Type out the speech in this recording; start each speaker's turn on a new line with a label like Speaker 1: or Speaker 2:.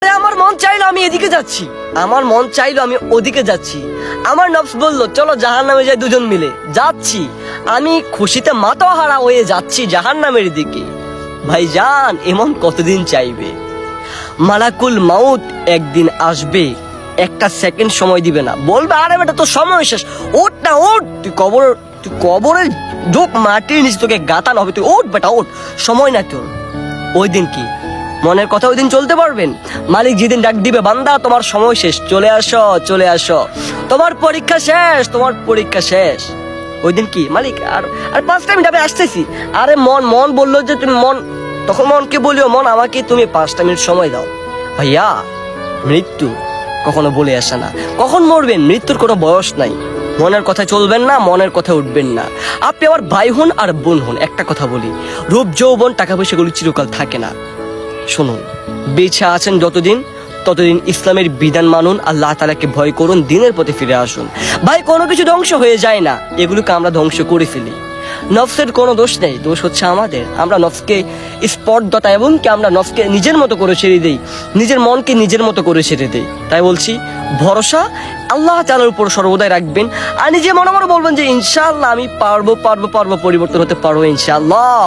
Speaker 1: আরে আমার মন চাইলো আমি এদিকে যাচ্ছি, আমার মন চাইলো আমি ওদিকে যাচ্ছি, আমার নফস বললো চলো জাহান্নামে যাই দুজন মিলে, যাচ্ছি। আমি খুশিতে মাথাহারা হয়ে যাচ্ছি জাহান্নামের দিকে। ভাইজান এমন কতদিন চাইবে? মালাকুল মাউত একদিন আসবে, একটা সেকেন্ড সময় দিবে না, বলবে আরে বেটা তোর সময় শেষ, ওঠ না ওঠ, তুই কবরে ঢোক, মাটির নিচে তোকে গাতানো হবে, তুই ওঠ বেটা ওঠ, সময় না তোর। ওই দিন কি মনের কথা ওই দিন চলতে পারবেন? মালিক যেদিন ডাক দিবে বান্দা তোমার সময় শেষ, চলে আসো চলে আসো, তোমার পরীক্ষা শেষ, তোমার পরীক্ষা শেষ। ওই দিন কি মালিক আর আর 5টা মিনিট আমি আসতেছি। আরে মন বললো যে তুমি তখন মনকে বলিও মন আমাকে তুমি 5টা মিনিট সময় দাও। ভাইয়া মৃত্যু কখনো বলে আসে না, কখন মরবেন মৃত্যুর কোনো বয়স নাই। মনের কথা চলবেন না, মনের কথা উঠবেন না। আপনি আমার ভাই হন আর বোন হন, একটা কথা বলি, রূপ যৌবন টাকা পয়সাগুলো চিরকাল থাকে না। শুনুন, বেঁচে আছেন যতদিন ততদিন ইসলামের বিধান মানুন, আল্লাহ তাআলাকে ভয় করুন, দিনের পথে ফিরে আসুন। ভাই কোনো কিছু ধ্বংস হয়ে যায় না, এগুলোকে আমরা ধ্বংস করে ফেলি। নফসের কোনো দোষ নেই, দোষ হচ্ছে আমাদের। আমরা নফসকে স্পর্ধতা এবং কি আমরা নফসকে নিজের মতো করে ছেড়ে দেই, নিজের মনকে নিজের মতো করে ছেড়ে দেই। তাই বলছি ভরসা আল্লাহ তাআলার উপর সর্বদাই রাখবেন, আর নিজে মনে মনে বলবেন যে ইনশাআল্লাহ আমি পারবো, পরিবর্তন হতে পারবো ইনশাআল্লাহ।